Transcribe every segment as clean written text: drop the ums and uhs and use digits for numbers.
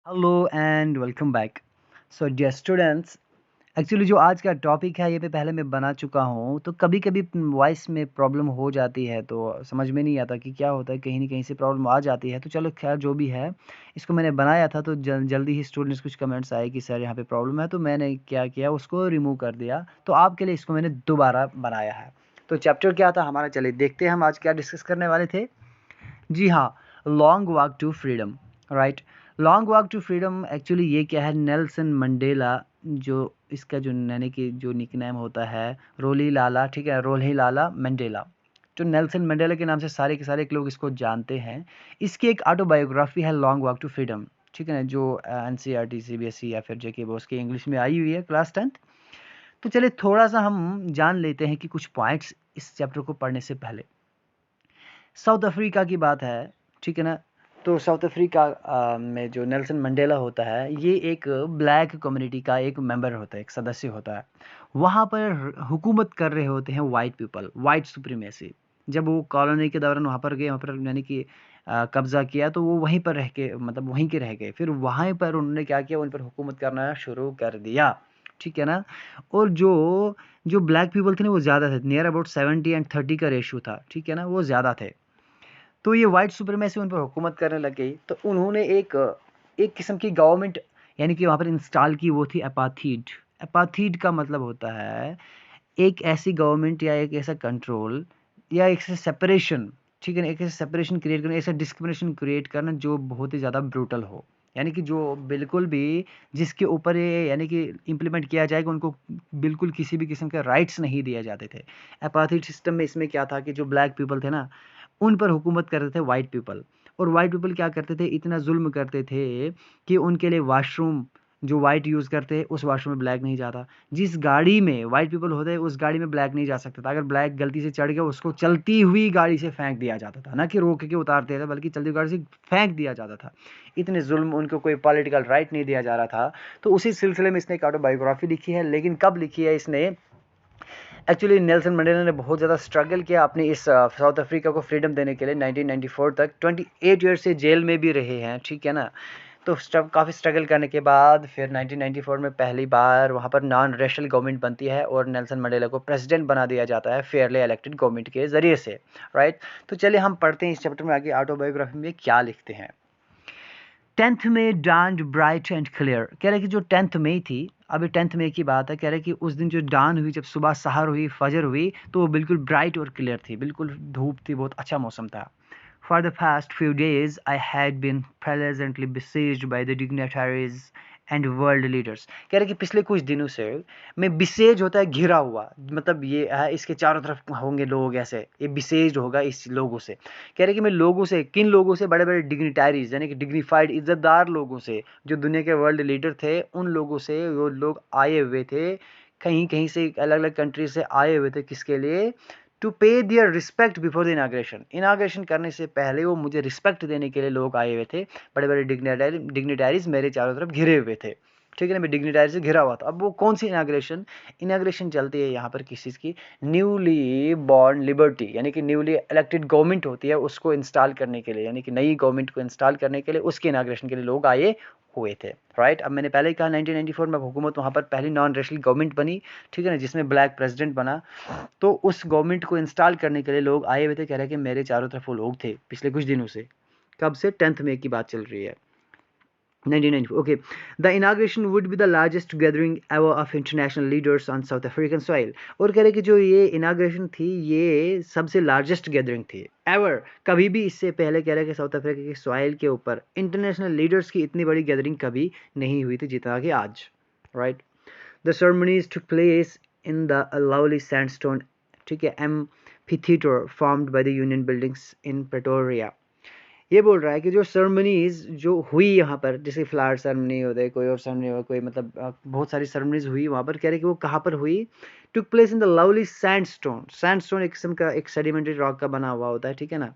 Hello and welcome back. So dear students, actually जो आज का टॉपिक है ये पे पहले मैं बना चुका हूँ, तो कभी कभी वॉइस में प्रॉब्लम हो जाती है तो समझ में नहीं आता कि क्या होता है, कहीं ना कहीं से प्रॉब्लम आ जाती है। तो चलो खैर जो भी है, इसको मैंने बनाया था तो जल्दी ही स्टूडेंट्स कुछ कमेंट्स आए कि सर यहाँ पे प्रॉब्लम है, तो मैंने क्या किया, उसको रिमूव कर दिया। तो आपके लिए इसको मैंने दोबारा बनाया है। तो चैप्टर क्या था हमारा, चलिए देखते हैं हम आज क्या डिस्कस करने वाले थे। जी हाँ, long walk to freedom, right. Long walk to freedom actually ये क्या है, नेल्सन मंडेला, जो इसका जो यानी कि जो निकनेम होता है, रोली लाला, ठीक है, रोली लाला मंडेला। तो नेल्सन मंडेला के नाम से सारे के सारे लोग इसको जानते हैं। इसकी एक ऑटोबायोग्राफी है लॉन्ग वॉक टू फ्रीडम, ठीक है ना, जो N C R T, C B S E या फिर जेके बोस की इंग्लिश में आई हुई है क्लास 10th। तो चलिए थोड़ा सा हम जान लेते हैं कि कुछ पॉइंट्स इस चैप्टर को पढ़ने से पहले। साउथ अफ्रीका की बात है, ठीक है ना। तो साउथ अफ्रीका में जो नेल्सन मंडेला होता है, ये एक ब्लैक कम्युनिटी का एक मेंबर होता है, एक सदस्य होता है। वहाँ पर हुकूमत कर रहे होते हैं वाइट पीपल, वाइट सुप्रीमेसी। जब वो कॉलोनी के दौरान वहाँ पर गए, वहाँ पर यानी कि कब्जा किया, तो वो वहीं पर रह के, मतलब वहीं के रह गए। फिर वहाँ पर उन्होंने क्या किया, उन पर हुकूमत करना शुरू कर दिया, ठीक है ना। और जो जो ब्लैक पीपल थे ना, वो ज़्यादा थे, नियर अबाउट 70-30 का रेशो था, ठीक है ना, वो ज़्यादा थे। तो ये व्हाइट सुप्रीमेसी उन पर हुकूमत करने लग गई, तो उन्होंने एक एक किस्म की गवर्नमेंट यानी कि वहाँ पर इंस्टॉल की, वो थी अपाथीड। अपाथीड का मतलब होता है एक ऐसी गवर्नमेंट या एक ऐसा कंट्रोल या एक ऐसा सेपरेशन, ठीक है ना, एक ऐसा सेपरेशन क्रिएट करना, ऐसा डिस्क्रिमिनेशन क्रिएट करना जो बहुत ही ज़्यादा ब्रूटल हो। यानी कि जो बिल्कुल भी जिसके ऊपर ये यानी कि इम्प्लीमेंट किया जाएगा, उनको बिल्कुल किसी भी किस्म के राइट्स नहीं दिए जाते थे। अपार्थाइड सिस्टम में इसमें क्या था कि जो ब्लैक पीपल थे ना, उन पर हुकूमत करते थे वाइट पीपल। और वाइट पीपल क्या करते थे, इतना जुल्म करते थे कि उनके लिए वॉशरूम जो वाइट यूज़ करते हैं, उस वॉशरूम में ब्लैक नहीं जाता। जिस गाड़ी में वाइट पीपल होते हैं, उस गाड़ी में ब्लैक नहीं जा सकता था। अगर ब्लैक गलती से चढ़ गया, उसको चलती हुई गाड़ी से फेंक दिया जाता था, ना कि रोक के उतारते थे, बल्कि चलती हुई गाड़ी से फेंक दिया जाता था। इतने जुल्म, उनको कोई पॉलिटिकल राइट नहीं दिया जा रहा था। तो उसी सिलसिले में इसने एक ऑटोबायोग्राफी लिखी है। लेकिन कब लिखी है इसने, एक्चुअली नेल्सन मंडेला ने बहुत ज़्यादा स्ट्रगल किया अपनी इस साउथ अफ्रीका को फ्रीडम देने के लिए। 1994 तक 28 ईयर से जेल में भी रहे हैं, ठीक है ना। तो काफ़ी स्ट्रगल करने के बाद फिर 1994 में पहली बार वहाँ पर नॉन रेशनल गवर्नमेंट बनती है और नेल्सन मंडेला को प्रेसिडेंट बना दिया जाता है फेयरली इलेक्टेड गवर्नमेंट के ज़रिए से, राइट। तो चलिए हम पढ़ते हैं इस चैप्टर में आगे ऑटोबायोग्राफी में क्या लिखते हैं। 10th में डान ब्राइट एंड क्लियर, कह रहे कि जो 10th मई थी, अभी 10th मई की बात है, कह रहे कि उस दिन जो डान हुई, जब सुबह सहर हुई, फजर हुई, तो वो बिल्कुल ब्राइट और क्लियर थी, बिल्कुल धूप थी, बहुत अच्छा मौसम था। For the past few days, I had been pleasantly besieged by the dignitaries and world leaders. कह रहे कि पिछले कुछ दिनों से मैं बिसेज होता है घिरा हुआ, मतलब ये है इसके चारों तरफ होंगे लोग, ऐसे ये बिसेज होगा इस लोगों से। कह रहे कि मैं लोगों से, किन लोगों से, बड़े बड़े डिग्निटारीज यानी कि डिग्निफाइड इज्जतदार लोगों से, जो दुनिया के वर्ल्ड लीडर थे, उन लोगों से वो लोग आए हुए थे, कहीं कहीं से अलग अलग कंट्री से आए हुए थे। किसके लिए? To pay their respect before the inauguration, inauguration करने से पहले वो मुझे रिस्पेक्ट देने के लिए लोग आए हुए थे। बड़े बड़े डिग्निटारीज मेरे चारों तरफ घिरे हुए थे, ठीक है ना, मैं डिग्निटारी से घिरा हुआ था। अब वो कौन सी इनाग्रेशन, इनाग्रेशन चलती है यहाँ पर किस चीज़ की, न्यूली बॉर्न लिबर्टी, यानी कि न्यूली इलेक्टेड गवर्नमेंट होती है, उसको इंस्टॉल करने के लिए, यानी कि नई गवर्नमेंट को इंस्टॉल करने के लिए, उसके इनाग्रेशन के लिए लोग आए हुए थे, राइट। अब मैंने पहले ही कहा 1994 में हुकूमत वहाँ पर पहली नॉन रेशनल गवर्नमेंट बनी, ठीक है ना, जिसमें ब्लैक प्रेसिडेंट बना। तो उस गवर्नमेंट को इंस्टॉल करने के लिए लोग आए हुए थे। कह रहे हैं कि मेरे चारों तरफ वो लोग थे पिछले कुछ दिनों से। कब से? 10th मई की बात चल रही है, 1994। Okay, the inauguration would be the largest gathering ever of international leaders on south African soil. और कह रहे कि जो ये इनाग्रेशन थी, ये सबसे लार्जेस्ट गैदरिंग थी एवर, कभी भी इससे पहले, कह रहे कि साउथ अफ्रीका की सॉइल के ऊपर इंटरनेशनल लीडर्स की इतनी बड़ी गैदरिंग कभी नहीं हुई थी जितना कि आज, right. The ceremonies took place in the lovely sandstone, ठीक है, amphitheater formed by the Union buildings in Pretoria। ये बोल रहा है कि जो सेरेमनीज जो हुई यहाँ पर, जैसे फ्लावर सेरेमनी होते, कोई और सेरेमनी हो, कोई मतलब बहुत सारी सेरेमनीज हुई वहाँ पर। कह रहे कि वो कहाँ पर हुई? Took place in the lovely sandstone. Sandstone एक किस्म का एक सेडिमेंट्री रॉक का बना हुआ होता है, ठीक है ना।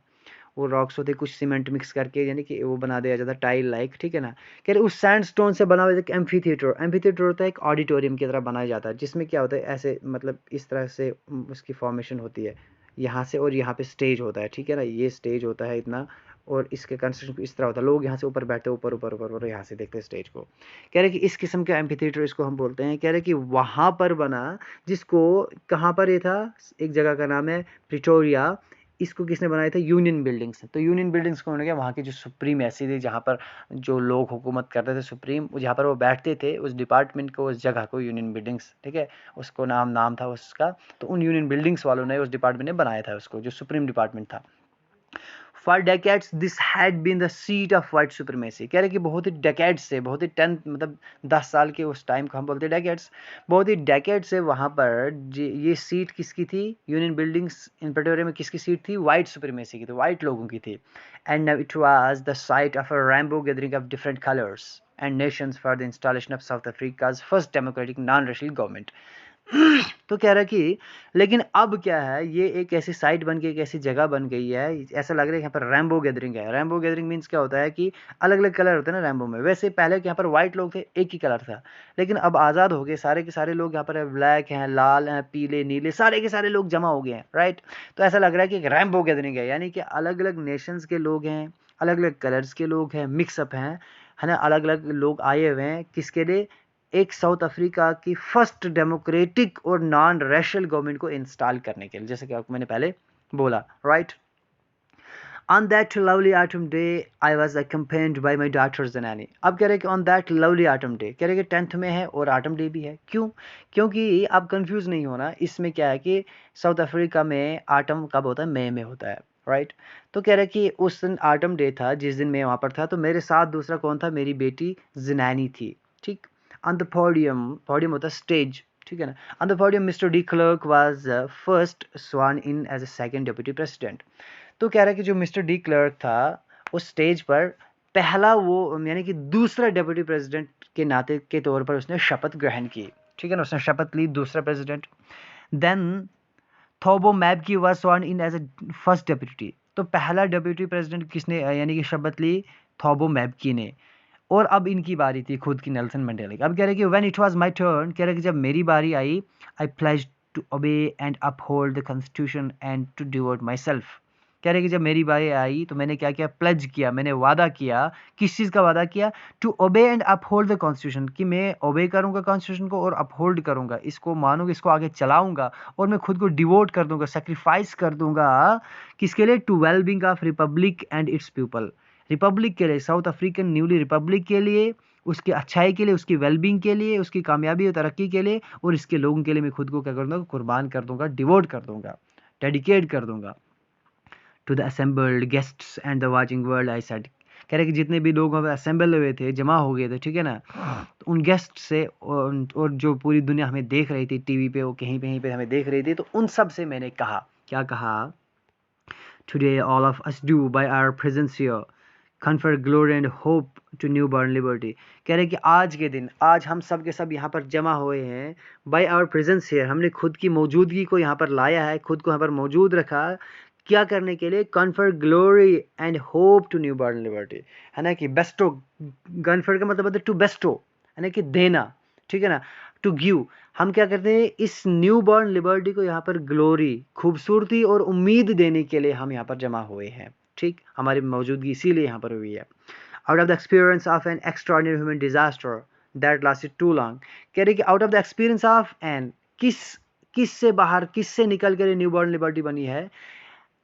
वो रॉक्स होते, कुछ सीमेंट मिक्स करके, यानी कि वो बना दिया जाता है टाइल लाइक, ठीक है ना। कह रहे उस सैंडस्टोन से बना हुआ एक एम्फीथिएटर। एम्फीथिएटर होता है एक ऑडिटोरियम की तरह बनाया जाता है, जिसमें क्या होता है, ऐसे मतलब इस तरह से उसकी फॉर्मेशन होती है यहाँ से, और यहाँ पे स्टेज होता है, ठीक है ना, ये स्टेज होता है इतना और इसके कंस्ट्रक्शन इस तरह होता है, लोग यहाँ से ऊपर बैठते, ऊपर ऊपर ऊपर ऊपर यहाँ से देखते स्टेज को। कह रहे कि इस किस्म का एम्फी थिएटर इसको हम बोलते हैं। कह रहे कि वहाँ पर बना, जिसको कहाँ पर ये था, एक जगह का नाम है प्रिटोरिया। इसको किसने बनाया था? Union buildings. तो यूनियन बिल्डिंग्स कौन हो गया? वहाँ की जो सुप्रीम ऐसी थी, जहाँ पर जो लोग हुकूमत करते थे, सुप्रीम, जहाँ पर वो बैठते थे, उस डिपार्टमेंट को, उस जगह को यूनियन बिल्डिंग्स, ठीक है, उसको नाम था उसका। तो उन यूनियन बिल्डिंग्स वालों ने, उस डिपार्टमेंट ने बनाया था उसको, जो सुप्रीम डिपार्टमेंट था। For decades this had been the seat of white supremacy. कह रहे कि बहुत ही डेकेड्स से, बहुत ही 10 मतलब 10 साल के उस टाइम को हम बोलते हैं डेकेड्स, बहुत ही डेकेड से वहाँ पर ये सीट किसकी थी? यूनियन बिल्डिंग्स इन प्रिटोरिया में किसकी सीट थी? वाइट सुप्रीमेसी की, तो वाइट लोगों की थी। And now it was the site of a Rambo gathering of different colours and Nations for the installation of south Africa's first democratic non racial government. तो कह रहा कि लेकिन अब क्या है, ये एक ऐसी साइट बन गई, एक ऐसी जगह बन गई है, ऐसा लग रहा है यहाँ पर रैम्बो गैदरिंग है। रैम्बो गैदरिंग मीन्स क्या होता है कि अलग अलग कलर होते हैं ना रैम्बो में। वैसे पहले यहाँ पर व्हाइट लोग थे, एक ही कलर था, लेकिन अब आज़ाद हो गए, सारे के सारे लोग यहाँ पर ब्लैक हैं, लाल हैं, पीले, नीले, सारे के सारे लोग जमा हो गए हैं, राइट। तो ऐसा लग रहा है कि एक रैम्बो गैदरिंग है, यानी कि अलग अलग नेशंस के लोग हैं, अलग अलग कलर्स के लोग हैं, मिक्सअप हैं, है ना, अलग अलग लोग आए हुए हैं, किसके लिए? एक साउथ अफ्रीका की फर्स्ट डेमोक्रेटिक और नॉन रेशियल गवर्नमेंट को इंस्टॉल करने के लिए, जैसे कि मैंने पहले बोला, right. On that lovely autumn day, I was accompanied by my daughter Zanani. अब कह रहे कि on that lovely autumn day, कह रहे कि 10th में है और autumn day भी है। क्यों? क्योंकि आप कंफ्यूज नहीं होना, इसमें क्या है कि साउथ अफ्रीका में आटम कब होता है? मई में होता है, राइट। तो कह रहे कि उस दिन आटम डे था, जिस दिन मैं वहाँ पर था, तो मेरे साथ दूसरा कौन था? मेरी बेटी ज़नैनी थी, ठीक। ऑन द पोडियम, पोडियम होता है स्टेज, ठीक है ना। On the podium mister de Klerk was first sworn in as a second deputy president. तो कह रहा है कि जो मिस्टर डी क्लर्क था, उस स्टेज पर पहला वो, यानी कि दूसरा डेप्यूटी प्रेसिडेंट के नाते के तौर पर उसने शपथ ग्रहण की, ठीक है ना, उसने शपथ ली, दूसरा president. Then Thabo Mbeki was sworn in as a first deputy. तो पहला डेप्यूटी प्रेसिडेंट किसने यानी कि शपथ ली? थोबो मैबकी ने। और अब इनकी बारी थी खुद की, नेल्सन मंडेला की। अब कह रहे कि when it was my turn, कह रहे कि जब मेरी बारी आई, I pledged to obey and uphold the constitution and to devote myself. कह रहे कि जब मेरी बारी आई तो मैंने क्या किया? प्लेज किया, मैंने वादा किया। किस चीज़ का वादा किया? To obey and uphold the constitution, कि मैं ओबे करूंगा कॉन्स्टिट्यूशन को और अपहोल्ड करूंगा, इसको मानूंगा, इसको आगे चलाऊंगा, और मैं खुद को डिवोट कर दूंगा, सेक्रीफाइस कर दूंगा। किसके लिए? To wellbeing of republic and its people. Republic के लिए, साउथ अफ्रीकन न्यूली रिपब्लिक के लिए, उसकी अच्छाई के लिए, उसकी वेलबींग के लिए, उसकी कामयाबी और तरक्की के लिए, और इसके लोगों के लिए मैं खुद को क्या कर दूंगा? कुर्बान कर दूंगा, डिवोट कर दूंगा, डेडिकेट कर दूंगा। To the assembled guests and the watching world I said. कह रहे कि जितने भी लोग वहाँ पे असेंबल हुए थे, जमा हो गए थे, ठीक है ना, तो उन गेस्ट से और जो पूरी दुनिया हमें देख रही थी टीवी पे, वो कहीं पे हमें देख रही थी, तो उन सब से मैंने कहा, क्या कहा? Today all of us do by our presence here confer glory and hope to newborn liberty. कह रहे कि आज के दिन, आज हम सब के सब यहाँ पर जमा हुए हैं, बाय आवर प्रेजेंस हियर, हमने खुद की मौजूदगी को यहाँ पर लाया है, खुद को यहाँ पर मौजूद रखा, क्या करने के लिए? Confer glory and hope to newborn liberty, है ना, कि बेस्टो, कन्फर का मतलब होता है टू बेस्टो, है ना, कि देना, ठीक है ना, टू गिव। हम क्या करते हैं? इस न्यू बॉर्न लिबर्टी को यहाँ पर ग्लोरी, खूबसूरती और उम्मीद देने के लिए हम यहाँ पर जमा हुए हैं, ठीक। हमारी मौजूदगी इसीलिए यहाँ पर हुई है। Out of the experience of an extraordinary human disaster that lasted too long. कह रहे कि out of the experience of an, किस से बाहर, किस से निकल कर न्यू बॉर्न लिबर्टी बनी है?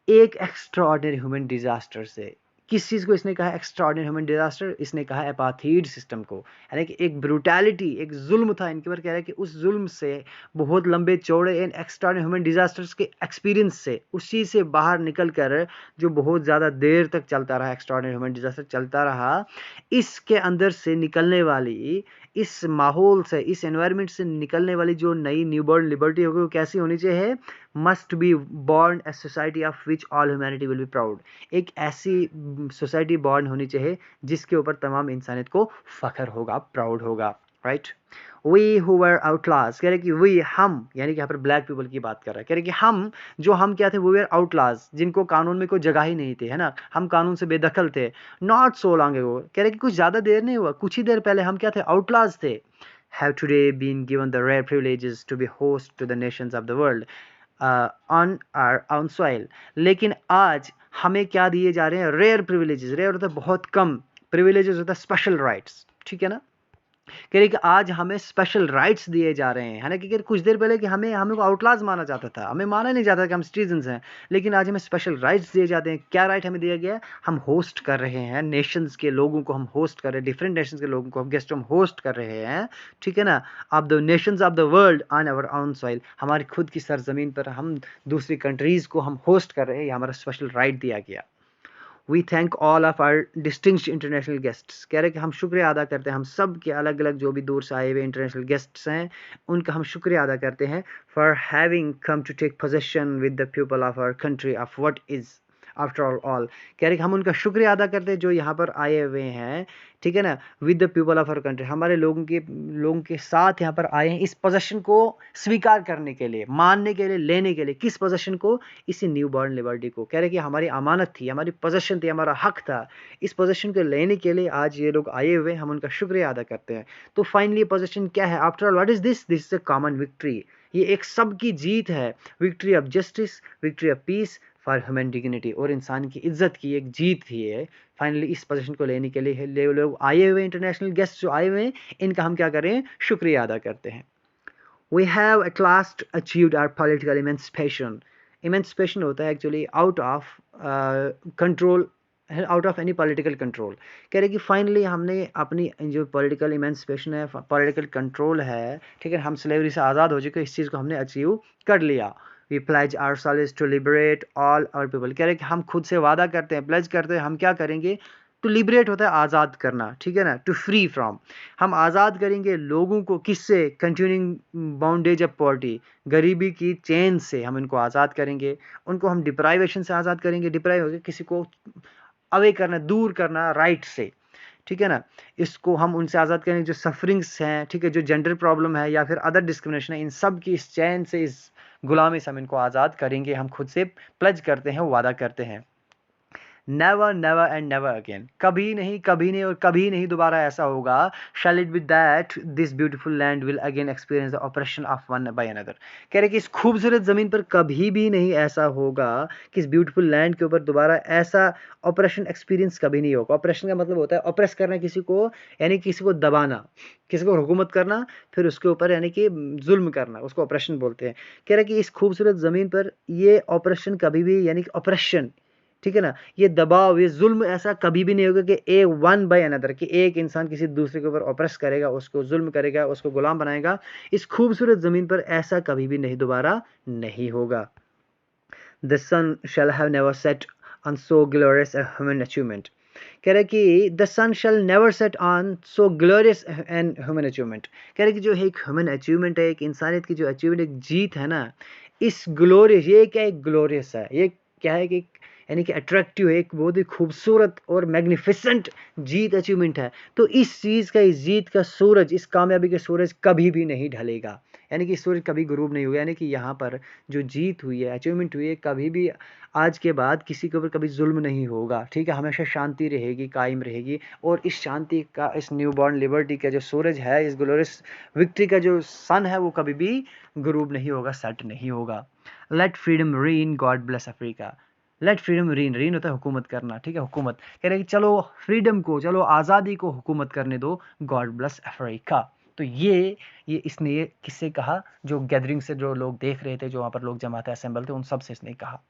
एक एक्स्ट्राऑर्डिनरी ह्यूमन डिजास्टर से। किस चीज़ को इसने कहा एक्स्ट्राऑर्डिनरी ह्यूमन डिजास्टर? इसने कहा एपाथीड सिस्टम को, यानी कि एक ब्रूटैलिटी, एक जुल्म था इनके ऊपर। कह रहा है कि उस जुल्म से, बहुत लंबे चौड़े इन एक्स्ट्राऑर्डिनरी ह्यूमन डिजास्टर्स के एक्सपीरियंस से, उस चीज़ से बाहर निकल कर, जो बहुत ज़्यादा देर तक चलता रहा, एक्स्ट्राऑर्डिनरी ह्यूमन डिजास्टर चलता रहा, इसके अंदर से निकलने वाली, इस माहौल से, इस एनवायरनमेंट से निकलने वाली जो नई न्यूबॉर्न लिबर्टी होगी, वो कैसी होनी चाहिए? Must be born a society of which all humanity will be proud. एक ऐसी सोसाइटी बॉर्न होनी चाहिए जिसके ऊपर तमाम इंसानियत को फख्र होगा, प्राउड होगा, राइट। वी हु वर आउटलाज, कह रहे कि वी, हम, यानी कि यहाँ पर ब्लैक पीपल की बात कर रहा है। कह रहे कि हम, जो हम क्या थे? वी वर आउटलाज, जिनको कानून में कोई जगह ही नहीं थी, है ना, हम कानून से बेदखल थे। नॉट सो लॉन्ग एगो, कह रहे कि कुछ ज़्यादा देर नहीं हुआ, कुछ ही देर पहले हम क्या थे? आउटलाज थे। Have today been given the rare privileges to be host to the nations of the world on our own soil. लेकिन आज हमें क्या दिए जा रहे हैं, रेयर प्रिविलेजेस, रेयर होता है बहुत कम, प्रिविलेजेस होता है स्पेशल राइट्स, ठीक है ना। कह रहे कि आज हमें स्पेशल राइट्स दिए जा रहे हैं, है ना, क्योंकि कुछ देर पहले कि हमें को आउटलाज माना जाता था, हमें माना नहीं जाता कि हम सिटीजन्स हैं, लेकिन आज हमें स्पेशल राइट्स दिए जाते हैं। क्या राइट हमें दिया गया है, हम होस्ट कर रहे हैं नेशंस के लोगों को, हम होस्ट कर रहे हैं डिफरेंट नेशंस के लोगों को, हम गेस्ट हम होस्ट कर रहे हैं, ठीक है ना, of the nations of the world on our own soil, हमारी खुद की सरजमीन पर हम दूसरी कंट्रीज को हम होस्ट कर रहे हैं, ये हमारा स्पेशल राइट दिया गया। We thank all of our distinguished international guests, कह रहे कि हम शुक्रिया अदा करते हैं, हम सब के अलग अलग जो भी दूर से आए हुए इंटरनेशनल गेस्ट्स हैं उनका हम शुक्रिया अदा करते हैं, for having come to take possession with the people of our country of what is after all, कह रहे कि हम उनका शुक्रिया अदा करते हैं जो यहाँ पर आए हुए हैं, ठीक है ना, with the people of our country, हमारे लोगों के साथ यहाँ पर आए हैं इस पोजेशन को स्वीकार करने के लिए, मानने के लिए, लेने के लिए। किस पोजेशन को, इसी न्यू बॉर्न लिबर्टी को, कह रहे कि हमारी अमानत थी, हमारी पोजेशन थी, हमारा हक था, इस पोजेशन को लेने के लिए आज ये लोग आए हुए, हम उनका शुक्रिया अदा करते हैं। तो फाइनली पोजेशन क्या है, after all what is this, this is a common victory, ये एक सबकी जीत है, victory of justice, victory of peace for human dignity, और इंसान की इज्जत की एक जीत थी है। फाइनली इस पोजीशन को लेने के लिए लोग आए हुए, इंटरनेशनल गेस्ट जो आए हुए हैं, इनका हम क्या करें, शुक्रिया अदा करते हैं। We have at last achieved our political emancipation. Emancipation होता है actually out of control, out of any political control, कह रहे कि फाइनली हमने अपनी जो पॉलिटिकल इमेंसिपेशन है, पॉलिटिकल कंट्रोल है, ठीक है, हम स्लेवरी से आज़ाद हो चुके, इस चीज़ को हमने अचीव कर लिया। We pledge ourselves to liberate all our people, कह रहे कि हम खुद से वादा करते हैं, प्लेज करते हैं, हम क्या करेंगे, टू लिबरेट होता है आज़ाद करना, ठीक है ना, टू फ्री फ्रॉम, हम आज़ाद करेंगे लोगों को, किससे, कंटिन्यूइंग बाउंडेज ऑफ पॉवर्टी, गरीबी की चेन से हम इनको आज़ाद करेंगे, उनको हम डिप्राइवेशन से आज़ाद करेंगे, डिप्राइव हो गए किसी को अवे करना, दूर करना राइट से, ठीक है ना, इसको हम उनसे आज़ाद करेंगे जो सफरिंग्स हैं, ठीक है, जो जेंडर प्रॉब्लम है या फिर अदर डिस्क्रिमिनेशन है, इन सब की इस चैन से, इस गुलामी से हम इनको आज़ाद करेंगे, हम खुद से प्लेज करते हैं, वादा करते हैं। Never never and never again, कभी नहीं और कभी नहीं दोबारा ऐसा होगा, shall it be that this beautiful land will again experience the operation of one by another, कह रहे कि इस खूबसूरत ज़मीन पर कभी भी नहीं ऐसा होगा कि इस ब्यूटीफुल लैंड के ऊपर दोबारा ऐसा ऑपरेशन एक्सपीरियंस कभी नहीं होगा। ऑपरेशन का मतलब होता है ऑपरेस करना किसी को, यानी किसी को दबाना, किसी को हुकूमत करना, फिर उसके ऊपर यानी कि जुल्म करना, उसको ऑपरेशन बोलते हैं। कह रहे कि इस खूबसूरत ज़मीन पर ये ऑपरेशन कभी भी, यानी कि ऑपरेशन, ठीक है ना, ये दबाव, ये जुल्म ऐसा कभी भी नहीं होगा कि ए वन बाय अनदर, कि एक इंसान किसी दूसरे के ऊपर ऑपरेस करेगा, उसको जुल्म करेगा, उसको गुलाम बनाएगा, इस खूबसूरत ज़मीन पर ऐसा कभी भी नहीं, दोबारा नहीं होगा। The sun shall have never set on so glorious a human achievement, कह रहे कि the sun shall never set on so glorious and human achievement, कह रहे कि जो एक ह्यूमन अचीवमेंट है, एक इंसानियत की जो अचीवमेंट, एक जीत है ना, इस ग्लोरियस, ये क्या एक ग्लोरियस है, ये क्या है कि यानी कि अट्रैक्टिव है, एक बहुत ही खूबसूरत और मैग्निफिसेंट जीत, अचीवमेंट है। तो इस चीज़ का, इस जीत का सूरज, इस कामयाबी का सूरज कभी भी नहीं ढलेगा, यानी कि सूरज कभी गुरूब नहीं होगा, यानी कि यहाँ पर जो जीत हुई है, अचीवमेंट हुई है, कभी भी आज के बाद किसी के ऊपर कभी जुल्म नहीं होगा, ठीक है, हमेशा शांति रहेगी, कायम रहेगी, और इस शांति का, इस न्यू बॉर्न लिबर्टी का जो सूरज है, इस ग्लोरियस विक्ट्री का जो सन है, वो कभी भी गुरूब नहीं होगा, सेट नहीं होगा। Let freedom reign, God bless Africa, let freedom reign, reign होता है हुकूमत करना, ठीक है, हुकूमत, कह रहे कि चलो फ्रीडम को, चलो आज़ादी को हुकूमत करने दो, गॉड ब्लेस अफ्रीका। तो ये इसने ये किससे कहा, जो गैदरिंग से जो लोग देख रहे थे, जो वहाँ पर लोग जमा थे, असेंबल थे, उन सब से इसने कहा।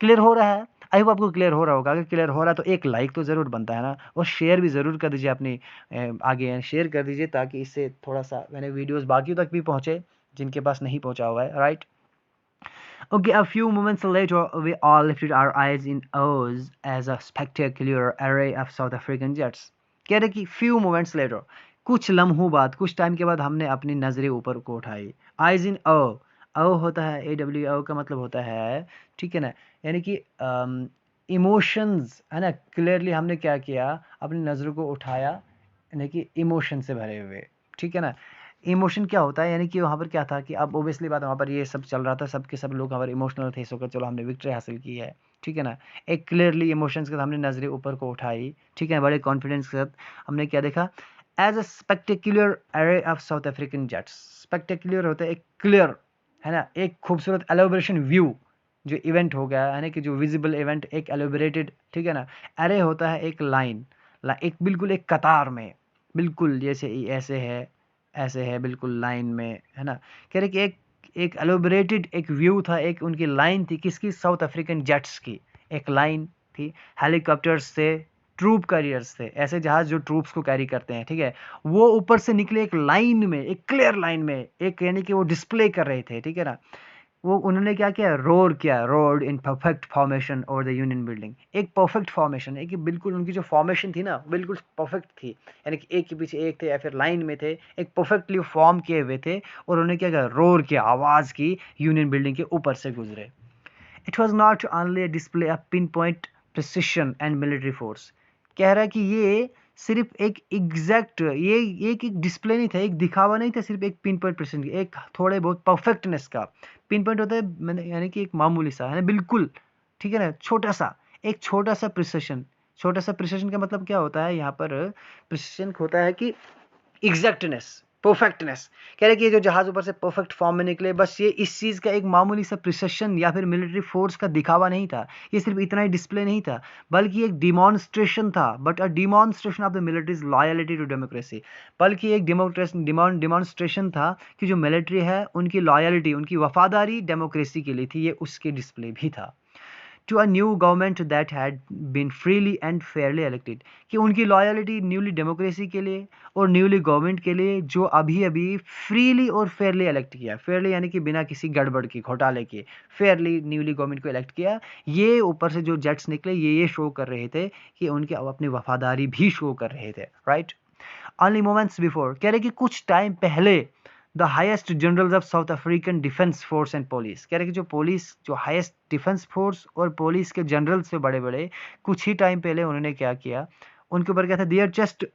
क्लियर हो रहा है, आई होप आपको क्लियर हो रहा होगा। अगर क्लियर हो रहा है तो एक लाइक तो ज़रूर बनता है ना, और शेयर भी ज़रूर कर दीजिए अपनी आगे शेयर कर दीजिए, ताकि इससे थोड़ा सा मैंने वीडियोस बाकी तक भी पहुँचे जिनके पास नहीं पहुँचा हुआ है, right. Okay, a few moments later, we all lifted our eyes in awe as a spectacular array of South African jets. कह रहे कि few moments later, कुछ लम्हों बाद, कुछ टाइम के बाद हमने अपनी नज़रें ऊपर को उठाई। Eyes in awe, awe होता है AW, awe का मतलब होता है, ठीक है ना, यानी कि इमोशंस, है ना, क्लियरली हमने क्या किया, अपनी नज़रों को उठाया, यानी कि इमोशन से भरे हुए, ठीक है ना। इमोशन क्या होता है, यानी कि वहाँ पर क्या था कि अब ओबियसली बात है, वहाँ पर ये सब चल रहा था, सब के सब लोग वहाँ पर इमोशनल थे, सोकर चलो हमने विक्ट्री हासिल की है, ठीक है ना। एक क्लियरली इमोशंस के साथ हमने नज़रें ऊपर को उठाई, ठीक है, बड़े कॉन्फिडेंस के साथ हमने क्या देखा, as a spectacular array of South African jets. Spectacular होता है एक क्लियर, है ना, एक खूबसूरत एलोब्रेशन व्यू, जो इवेंट हो गया है ना कि जो विजिबल इवेंट एक एलोबरेटेड, ठीक है ना। एरे होता है एक लाइन, एक बिल्कुल एक कतार में, बिल्कुल जैसे ऐसे है बिल्कुल लाइन में, है ना। कह रहे कि एक एक एलोबरेटेड एक व्यू था, एक उनकी लाइन थी किसकी, साउथ अफ्रीकन जेट्स की एक लाइन थी। हेलीकॉप्टर्स थे, ट्रूप कैरियर्स थे, ऐसे जहाज जो ट्रूप्स को कैरी करते हैं, ठीक है। वो ऊपर से निकले एक लाइन में, एक क्लियर लाइन में, एक यानी कि वो डिस्प्ले कर रहे थे, ठीक है ना। वो उन्होंने क्या किया, रोर किया, road in perfect formation over the union building. एक परफेक्ट फॉर्मेशन है कि बिल्कुल उनकी जो फॉर्मेशन थी ना बिल्कुल परफेक्ट थी, यानी कि एक के पीछे एक थे या फिर लाइन में थे, एक परफेक्टली फॉर्म किए हुए थे। और उन्होंने क्या किया, रोर किया, आवाज़ की, यूनियन बिल्डिंग के ऊपर से गुजरे। It was not only a display of pinpoint precision and military force। कह रहा है कि ये सिर्फ एक एग्जैक्ट, ये एक डिस्प्ले नहीं था, एक दिखावा नहीं था, सिर्फ एक पिन पॉइंट प्रिसिशन, एक थोड़े बहुत परफेक्टनेस का। पिन पॉइंट होता है यानी कि एक मामूली सा, है ना, बिल्कुल, ठीक है ना, छोटा सा, एक छोटा सा प्रिसिशन। छोटा सा प्रिसिशन का मतलब क्या होता है यहाँ पर, प्रिसिशन होता है कि एग्जैक्टनेस, परफेक्टनेस। कह रहे कि ये जो जहाज ऊपर से परफेक्ट फॉर्म में निकले, बस ये इस चीज़ का एक मामूली सा प्रिसिशन या फिर मिलिट्री फोर्स का दिखावा नहीं था, ये सिर्फ इतना ही डिस्प्ले नहीं था, बल्कि एक डिमॉन्स्ट्रेशन था, but a demonstration of the military's loyalty to democracy. बल्कि एक डिमॉन्स्ट्रेशन था कि जो मिलिट्री है उनकी लॉयलिटी, उनकी वफादारी डेमोक्रेसी के लिए थी, ये उसके डिस्प्ले भी था। To a new government that had been freely and fairly elected, कि उनकी लॉयलिटी न्यूली डेमोक्रेसी के लिए और न्यूली गवर्नमेंट के लिए जो अभी अभी फ्रीली और फेयरली इलेक्ट किया, फेयरली यानी कि बिना किसी गड़बड़ के, घोटाले के, फेयरली न्यूली गवर्नमेंट को इलेक्ट किया। ये ऊपर से जो जेट्स निकले ये शो कर रहे थे कि उनकी अपनी वफादारी भी शो कर रहे थे, राइट। ओनली मोमेंट्स बिफोर, कह रहे कि कुछ टाइम पहले, the highest generals of South African defence force and police, कह रहे कि जो पुलिस, जो हाईएस्ट डिफेंस फोर्स और पुलिस के जनरल से बड़े बड़े, कुछ ही टाइम पहले उन्होंने क्या किया, उनके ऊपर क्या था, their chest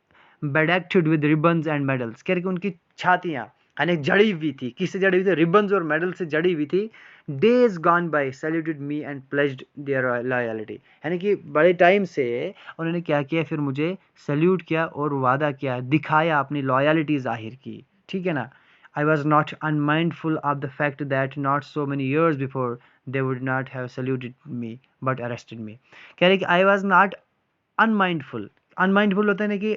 bedecked with ribbons and medals. कह रहे कि उनकी छातियां यानी जड़ी हुई थी, किससे जड़ी हुई थी, रिबन्स और मेडल से जड़ी हुई थी। Days gone by saluted me and pledged their loyalty, यानी कि बड़े टाइम से उन्होंने क्या किया, फिर मुझे सैल्यूट किया और वादा किया, दिखाया, अपनी लॉयलिटी जाहिर की, ठीक है ना। I was not unmindful of the fact that not so many years before they would not have saluted me but arrested me। कह रहे कि I was not unmindful, unmindful होता है ना कि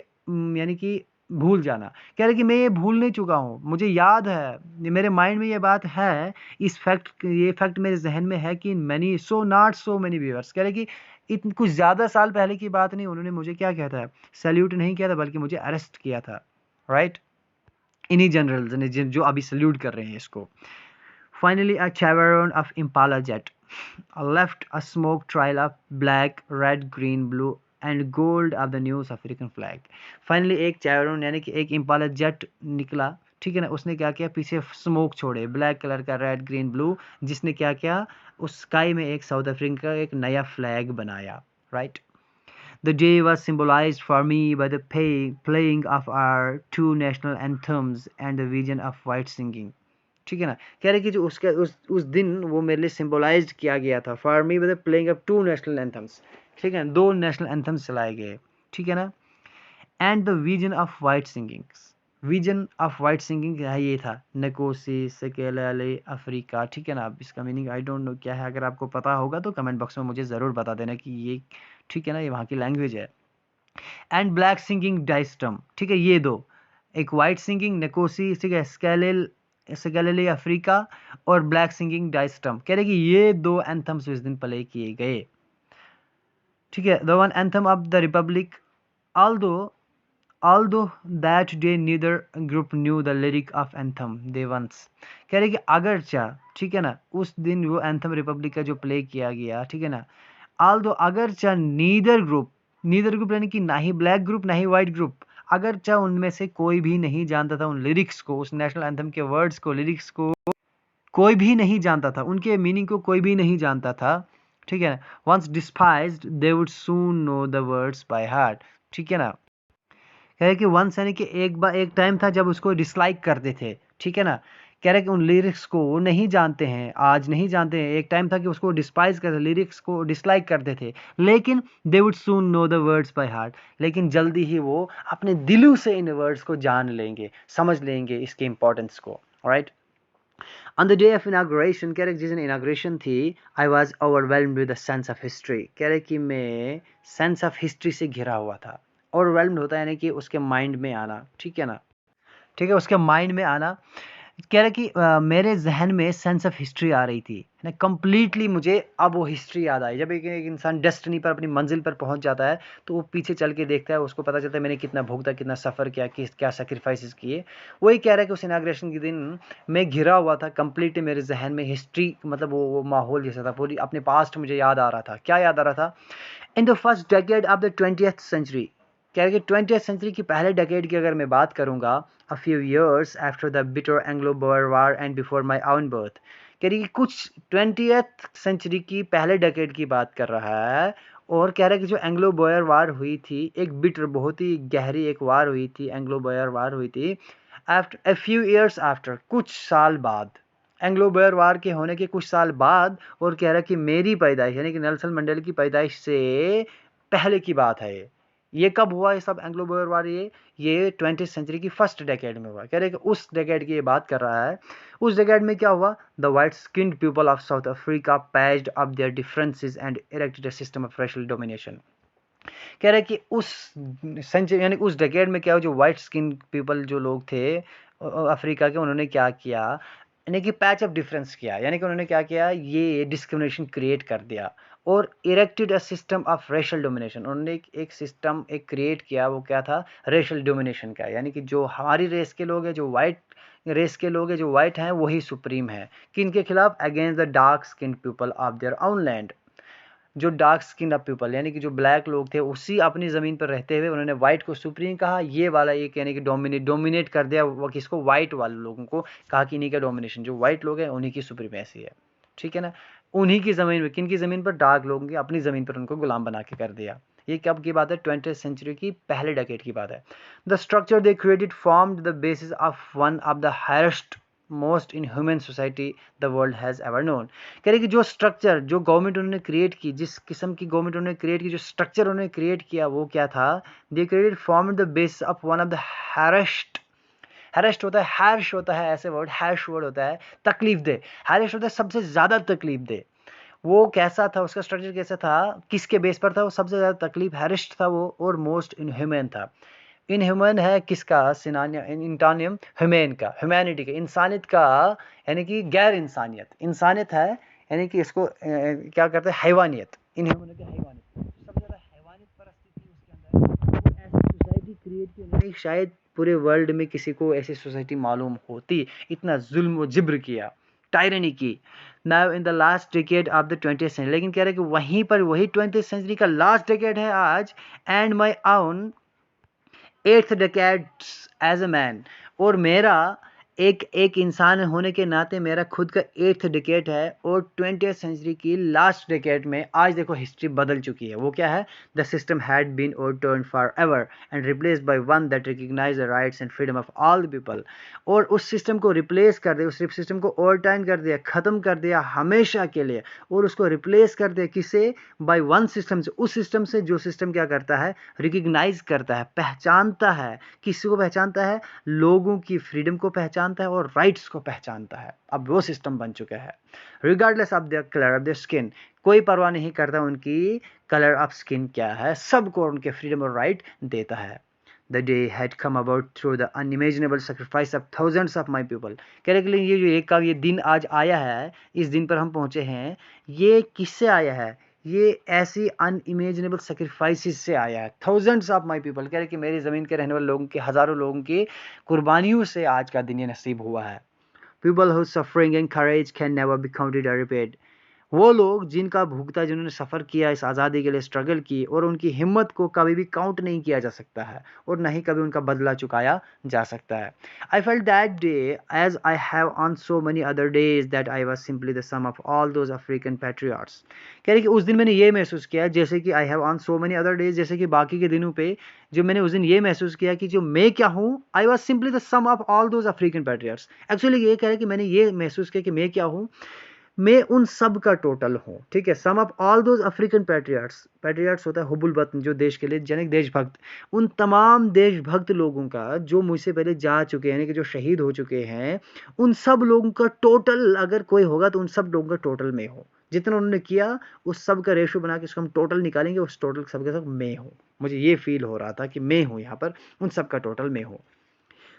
यानी कि भूल जाना। कह रहे कि मैं ये भूल नहीं चुका हूँ, मुझे याद है, ये मेरे माइंड में ये बात है, ये फैक्ट मेरे जहन में है कि many so not so many viewers, कह रहे कि कुछ ज़्यादा साल पहले की बात नहीं, उन्होंने मुझे क्या किया था, सैल्यूट नहीं किया था, बल्कि मुझे अरेस्ट किया था, राइट। इन्हीं जनरल्स ने जो अभी सल्यूट कर रहे हैं इसको। Finally a chevron of Impala jet left a smoke trail of black, red, green, blue and gold of the new African flag. Finally एक चैवरन यानी कि एक इम्पाला जेट निकला, ठीक है ना। उसने क्या किया, पीछे स्मोक छोड़े, ब्लैक कलर का, रेड, ग्रीन, ब्लू, जिसने क्या किया, उस स्काई में एक साउथ अफ्रीका का एक नया फ्लैग बनाया, right. The day was symbolized for me by the playing of our two national anthems and the vision of white singing। ठीक है ना। कह रहे कि जो उसके उस दिन वो मेरे लिए सिंबलाइज किया गया था, for me by the playing of two national anthems, ठीक है, दो नेशनल एंथम्स चलाए गए, ठीक है ना। And the vision of white singing, vision of white singing ये था, नकोसी सकेलाले अफ्रीका, ठीक है ना। अब इसका मीनिंग आई डोंट नो क्या है, अगर आपको पता होगा तो कमेंट बॉक्स में मुझे ज़रूर बता देना कि ये, ठीक है ना, ये वहाँ की लैंग्वेज है। एंड ब्लैक सिंगिंग डाइस्टम, ठीक है, ये दो, एक वाइट सिंगिंग नकोसी, ठीक है, स्केलेले अफ्रीका, और ब्लैक सिंगिंग डाइस्टम। कह रहे कि ये दो एंथम्स इस दिन प्ले किए गए, ठीक है। The one anthem of the Republic, although that day neither group knew the lyric of anthem they once। कह रहे कि अगरचा, ठीक है ना, उस दिन वो एंथम रिपब्लिक का जो प्ले किया गया, ठीक है ना, although अगरचा नीदर ग्रुप यानी कि ना ही ब्लैक ग्रुप ना ही वाइट ग्रुप, अगरचा उनमें से कोई भी नहीं जानता था उन लिरिक्स को, उस नेशनल एंथम के वर्ड्स को, लिरिक्स को कोई भी नहीं जानता था, उनके मीनिंग को कोई भी नहीं जानता था, ठीक है ना। Once despised they would soon know the words by heart, ठीक है ना। कह रहे कि वंस यानी कि एक टाइम था जब उसको डिसलाइक करते थे, ठीक है ना। कह रहे कि उन लिरिक्स को वो नहीं जानते हैं, आज नहीं जानते हैं, एक टाइम था कि उसको डिस्पाइज करते, लिरिक्स को डिसलाइक करते थे, लेकिन दे would soon know the words by heart, लेकिन जल्दी ही वो अपने दिलों से इन वर्ड्स को जान लेंगे, समझ लेंगे इसके इंपॉर्टेंस को, right. On the day of inauguration, कह रहे जिस दिन इनाग्रेशन थी, I was overwhelmed with the sense of history, कह रहे कि मैं सेंस ऑफ हिस्ट्री से घिरा हुआ था। ओवरवेलम्ड होता है यानी कि उसके माइंड में आना, ठीक है ना, ठीक है, उसके माइंड में आना। कह रहा कि मेरे जहन में सेंस ऑफ हिस्ट्री आ रही थी ना, कंप्लीटली मुझे अब वो हिस्ट्री याद आई। जब एक इंसान डेस्टिनी पर, अपनी मंजिल पर पहुंच जाता है, तो वो पीछे चल के देखता है, उसको पता चलता है मैंने कितना भोगता, कितना सफ़र किया, किस क्या सेक्रीफाइसेस किए। वही कह रहा है कि उस इनाग्रेशन के दिन मैं घिरा हुआ था कंप्लीटली, मेरे जहन में हिस्ट्री, मतलब वो माहौल जैसा था, पूरी अपने पास्ट मुझे याद आ रहा था। क्या याद आ रहा था? In the first decade of the 20th century, कह रहे कि 20th सेंचुरी की पहले डेकेड की अगर मैं बात करूंगा, a few years after the bitter Anglo Boer war and before my own birth, कह रही कि कुछ 20th सेंचुरी की पहले डेकेड की बात कर रहा है। और कह रहा है कि जो एंग्लो बोयर वार हुई थी, एक बिटर, बहुत ही गहरी एक वार हुई थी, एंग्लो बोयर वार हुई थी after a few years after, कुछ साल बाद, एंग्लो बोयर वार के होने के कुछ साल बाद। और कह रहा है कि मेरी पैदाइश यानी कि नेल्सन मंडेला की पैदाइश से पहले की बात है ये कब हुआ ये सब एंग्लो बोयर वार? ये 20th सेंचुरी की फर्स्ट डेकेड में हुआ। कह रहे कि उस डेकेड की ये बात कर रहा है। उस डेकेड में क्या हुआ? The white skinned people of south Africa patched up there differences and erected a system of racial domination. कह रहे कि उस सेंचुरी यानी उस डेकेड में क्या हुआ, जो वाइट स्किन पीपल जो लोग थे अफ्रीका के, उन्होंने क्या किया, यानी कि पैच ऑफ डिफरेंस किया, यानी कि उन्होंने क्या किया, ये डिस्क्रिमिनेशन क्रिएट कर दिया और erected a system of racial domination. उन्होंने एक सिस्टम एक क्रिएट किया, वो क्या था? रेशियल डोमिनेशन का, यानी कि जो हमारी रेस के लोग हैं, जो वाइट रेस के लोग हैं, जो वाइट हैं, वही सुप्रीम है। किन के खिलाफ? Against the dark skin people of their own land. जो डार्क स्किन ऑफ पीपल यानी कि जो ब्लैक लोग थे, उसी अपनी ज़मीन पर रहते हुए उन्होंने वाइट को सुप्रीम कहा। ये वाला एक यानी कि डोमिनेट कर दिया वो किसको? वाइट वाले लोगों को। कहा कि इन्हीं का डोमिनेशन, जो वाइट लोग हैं उन्हीं की सुप्रीमेसी है, ठीक है ना। उन्हीं की ज़मीन पर, किन की ज़मीन पर? डार्क लोगों की अपनी ज़मीन पर उनको गुलाम बना के कर दिया। ये कब की बात है? 20th सेंचुरी की पहले डेकेड की बात है। The structure they created formed the basis of one of the highest most inhuman society the world has ever known. कह रहे कि जो स्ट्रक्चर, जो गवर्नमेंट उन्होंने क्रिएट की, जिस किस्म की गवर्नमेंट उन्होंने क्रिएट की, जो स्ट्रक्चर उन्होंने क्रिएट किया, वो क्या था? They created form the base of one of the harassed, harassed होता है, हैर्श होता है, ऐसे वर्ड, हैर्श वर्ड होता है, तकलीफ दे। हैरेस्ट होता है सबसे ज़्यादा तकलीफ दे। वो कैसा था, उसका स्ट्रक्चर कैसा था, किसके बेस पर था? वो सबसे ज़्यादा तकलीफ, हैरेस्ट था वो, और मोस्ट इनह्यूमन था। इनह्यूमन है किसका? इंटानियम ह्यूमैन का, ह्यूमैनिटी का, इंसानियत का, यानी कि गैर इंसानियत। इंसानियत है यानी कि इसको क्या करते हैं? हैवानियत। इनह्यूमन की हैवानियत, सबसे ज़्यादा हैवानियत परिस्थिति उसके अंदर। वो ऐसी सोसाइटी क्रिएट की उन्होंने, शायद पूरे वर्ल्ड में किसी को ऐसी सोसाइटी मालूम होती। इतना जुल्म व जिब्र किया, टायरनी की। Now in the last decade of the 20th century, लेकिन कह रहे हैं कि वहीं पर, वही 20th सेंचुरी का लास्ट डिकेड है आज। And my own 8th decade as a man, और मेरा एक इंसान होने के नाते मेरा खुद का 8th डेकेड है। और 20th सेंचुरी की लास्ट डेकेड में आज देखो हिस्ट्री बदल चुकी है। वो क्या है? The system had been overturned forever and replaced by one that recognize the rights and freedom of all the people. और उस सिस्टम को रिप्लेस कर दिया, उस सिस्टम को ओवरटर्न कर दिया, ख़त्म कर दिया हमेशा के लिए। और उसको रिप्लेस कर दिया किससे? बाय वन सिस्टम से, उस सिस्टम से जो सिस्टम क्या करता है? रिकग्नाइज करता है, पहचानता है। किसी को पहचानता है? लोगों की फ्रीडम को पहचानता है और राइट्स को पहचानता है। अब वो सिस्टम बन चुका है। Regardless of their colour of their skin, कोई परवाह नहीं करता उनकी कलर ऑफ स्किन क्या है, सबको उनके फ्रीडम और राइट देता है। The day had come about through the unimaginable sacrifice of thousands of my people। कह रहे कि ये जो एक का ये दिन आज आया है, इस दिन पर हम पहुंचे हैं, ये किससे आया है? ये ऐसी अनइमेजिनेबल सेक्रीफाइसेस से आया है। थाउजेंड्स ऑफ माई पीपल, कह रहे कि मेरी ज़मीन के रहने वाले लोगों की, हज़ारों लोगों की कुर्बानियों से आज का दिन ये नसीब हुआ है। People whose suffering and courage can never be counted or repaid। वो लोग जिनका भुगता, जिन्होंने सफ़र किया, इस आज़ादी के लिए स्ट्रगल की, और उनकी हिम्मत को कभी भी काउंट नहीं किया जा सकता है, और न ही कभी उनका बदला चुकाया जा सकता है। I felt that day as I have on so many other days that I was simply the sum of all those African patriots. कह रहे कि उस दिन मैंने ये महसूस किया, जैसे कि आई have on so many other days, जैसे कि बाकी के दिनों पे जो मैंने उस दिन ये महसूस किया कि जो मैं क्या हूँ, I was simply the sum of all those African patriots. Actually ये कह रहे कि मैंने ये महसूस किया कि मैं क्या हूँ, मैं उन सब का टोटल हूँ, ठीक है। Sum of all those African patriots, patriots होता है हुबुल वतन, जो देश के लिए जनिक देशभक्त, उन तमाम देशभक्त लोगों का जो मुझसे पहले जा चुके हैं, यानी कि जो शहीद हो चुके हैं, उन सब लोगों का टोटल अगर कोई होगा तो उन सब लोगों का टोटल मैं हूँ। जितना उन्होंने किया उस सब का रेशो बना के उसको हम टोटल निकालेंगे, उस टोटल सब के सब मैं हूँ। मुझे ये फील हो रहा था कि मैं हूँ यहाँ पर, उन सब का टोटल मैं हूँ।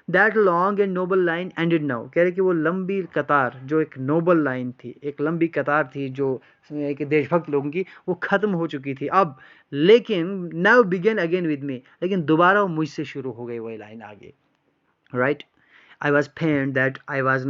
That long and noble line ended now, कह रहे कि वो लंबी कतार जो एक नोबल लाइन थी, एक लंबी कतार थी जो एक देशभक्त लोगों की, वो खत्म हो चुकी थी अब। लेकिन now begin again with me, लेकिन दोबारा वो मुझसे शुरू हो गई वही लाइन आगे, right. I was pain that I was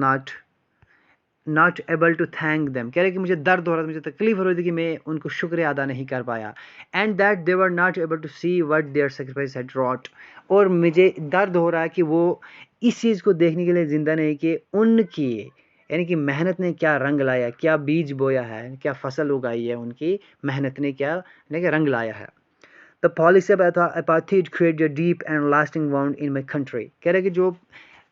not able to thank them, कह रहे कि मुझे दर्द हो रहा था, मुझे तकलीफ हो रही थी कि मैं उनको शुक्रिया अदा नहीं कर पाया। And that they were not able to see what their sacrifice had wrought, और मुझे दर्द हो रहा है कि वो इस चीज़ को देखने के लिए जिंदा नहीं कि उनकी यानी कि मेहनत ने क्या रंग लाया, क्या बीज बोया है, क्या फसल उगाई है, उनकी मेहनत ने क्या यानी कि रंग लाया है। The policy of apartheid create a deep and lasting wound in my country, कह रहे कि जो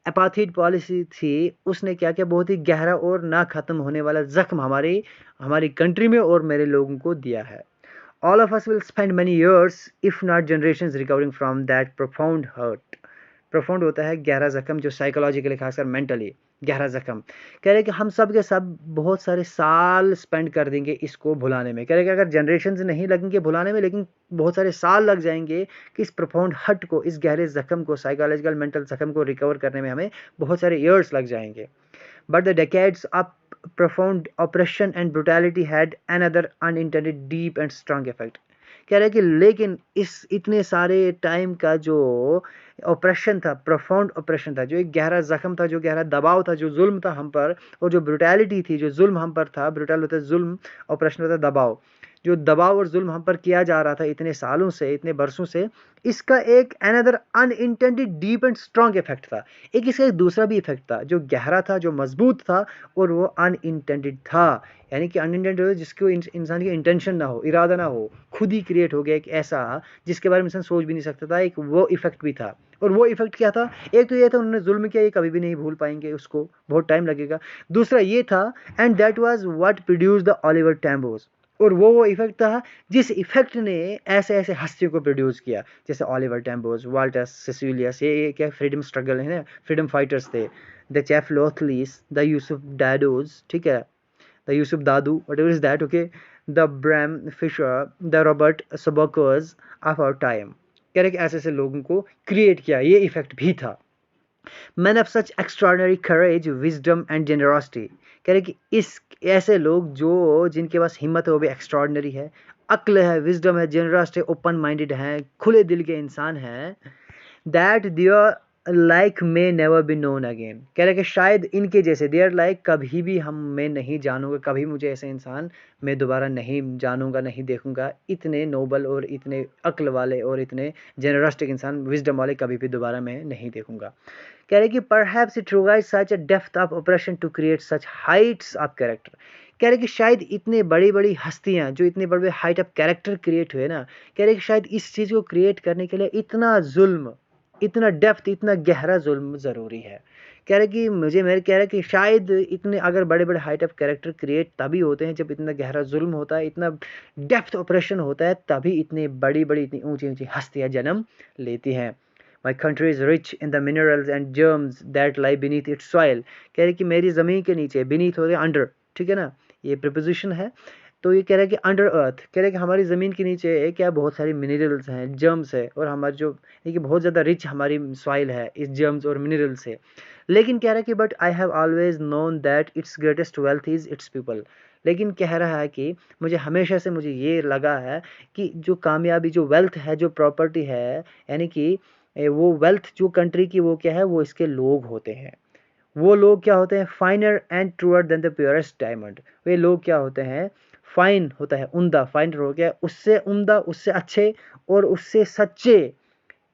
एपाथीड पॉलिसी थी उसने क्या किया, बहुत ही गहरा और ना खत्म होने वाला जख्म हमारी हमारी कंट्री में और मेरे लोगों को दिया है। All of us will spend many years if not generations recovering from that profound hurt। profound होता है गहरा जख्म, जो साइकोलॉजिकली खासकर मेंटली गहरा जख्म। कह रहे कि हम सब के सब बहुत सारे साल स्पेंड कर देंगे इसको भुलाने में। कह रहे कि अगर जनरेशन्स नहीं लगेंगे भुलाने में, लेकिन बहुत सारे साल लग जाएंगे कि इस प्रोफाउंड हर्ट को, इस गहरे जख्म को, साइकोलॉजिकल मेंटल जख्म को रिकवर करने में हमें बहुत सारे ईयर्स लग जाएंगे। But the decades of profound oppression and brutality had another unintended deep and strong effect। कह रहे हैं कि लेकिन इस इतने सारे टाइम का जो ऑपरेशन था, प्रोफाउंड ऑपरेशन था, जो एक गहरा जख्म था, जो गहरा दबाव था, जो जुल्म था हम पर, और जो ब्रुटैलिटी थी, जो जुल्म हम पर था, ब्रुटल होता है जुल्म, ऑपरेशन होता है दबाव, जो दबाव और जुल्म हम पर किया जा रहा था इतने सालों से, इतने बरसों से, इसका एक another unintended deep and strong effect था। इसका एक दूसरा भी इफेक्ट था जो गहरा था, जो मजबूत था, और वो अनइंटेंडेड था। यानी कि अनइंटेंडेड जिसको इंसान की इंटेंशन ना हो, इरादा ना हो, खुद ही क्रिएट हो गया एक ऐसा जिसके बारे में इंसान सोच भी नहीं सकता था, एक वो इफेक्ट भी था। और वो इफेक्ट क्या था? एक तो ये था उन्होंने जुल्म किया, ये कभी भी नहीं भूल पाएंगे उसको, बहुत टाइम लगेगा। दूसरा ये था, and that was what produce the Oliver Tambos, और वो इफेक्ट था जिस इफेक्ट ने ऐसे ऐसे हस्तियों को प्रोड्यूस किया, जैसे ऑलिवर टैम्बोस, वाल्टर सिसिलियस, ये क्या फ्रीडम स्ट्रगल है ना, फ्रीडम फाइटर्स थे। The chief Luthulis, the Yusuf Dadoos, ठीक है, the Yusuf Dadoo, whatever is that, okay, the Bram Fischer, the Robert Sobukwes of our time. कह रहे कि ऐसे ऐसे लोगों को क्रिएट किया, ये इफेक्ट भी था। Man of such extraordinary courage, wisdom and generosity, कह रहे कि इस ऐसे लोग जो जिनके पास हिम्मत है वो भी एक्स्ट्राऑर्डिनरी है, अक्ल है, विजडम है, जेनरॉसिटी, ओपन माइंडेड हैं, खुले दिल के इंसान हैं, that their like may never be known again. कह रहे कि शायद इनके जैसे देयर लाइक कभी भी हम मैं नहीं जानूंगा, कभी मुझे ऐसे इंसान मैं दोबारा नहीं जानूंगा, नहीं देखूंगा, इतने नोबल और इतने अक्ल वाले और इतने जेनरस्टिक इंसान, विजडम वाले कभी भी दोबारा मैं नहीं देखूंगा। कह रहे कि perhaps it requires such a depth of operation to create such heights of character. कह रहे कि शायद इतने बड़ी बड़ी हस्तियां जो इतने बड़े हाइट ऑफ कैरेक्टर क्रिएट हुए ना, कह रहे कि शायद इस चीज़ को क्रिएट करने के लिए इतना जुल्म, इतना डेप्थ, इतना गहरा जुल्म ज़रूरी है। कह रहे कि मुझे मेरे कह रहे कि शायद इतने अगर बड़े बड़े हाइट ऑफ कैरेक्टर क्रिएट तभी होते हैं जब इतना गहरा जुल्म होता है, इतना डेप्थ ऑपरेशन होता है, तभी इतनी बड़ी बड़ी इतनी ऊंची ऊंची हस्तियां जन्म लेती हैं। My country is rich in the minerals and germs that lie beneath its soil। कह रहे कि मेरी ज़मीन के नीचे, beneath हो गया अंडर, ठीक है ना, ये preposition है, तो ये कह रहा है कि अंडर अर्थ, कह रहे हैं कि हमारी ज़मीन के नीचे क्या बहुत सारी मिनरल्स हैं, जर्म्स है, और हमारी जो देखिए बहुत ज़्यादा रिच हमारी सॉइल है इस जर्म्स और मिनरल से। लेकिन कह रहा है कि but I have always known that it's greatest wealth is it's people. लेकिन कह रहा है कि मुझे हमेशा से मुझे ये लगा है कि जो कामयाबी, जो वेल्थ है, जो प्रॉपर्टी है, यानी कि वो वेल्थ जो कंट्री की, वो क्या है, वो इसके लोग होते हैं। वो लोग क्या होते हैं? Finer and truer than the purest diamond. वे लोग क्या होते हैं? फाइन होता है, उम्दा, फाइनर हो गया, उससे उम्दा, उससे अच्छे और उससे सच्चे,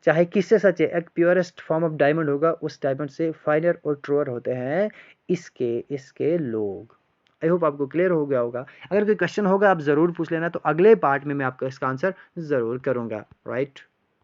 चाहे किससे सच्चे, एक प्योरेस्ट फॉर्म ऑफ डायमंड होगा, उस डायमंड से फाइनर और ट्रूअर होते हैं इसके इसके लोग। आई होप आपको क्लियर हो गया होगा। अगर कोई क्वेश्चन होगा आप ज़रूर पूछ लेना, तो अगले पार्ट में मैं आपका इसका आंसर ज़रूर करूँगा, राइट।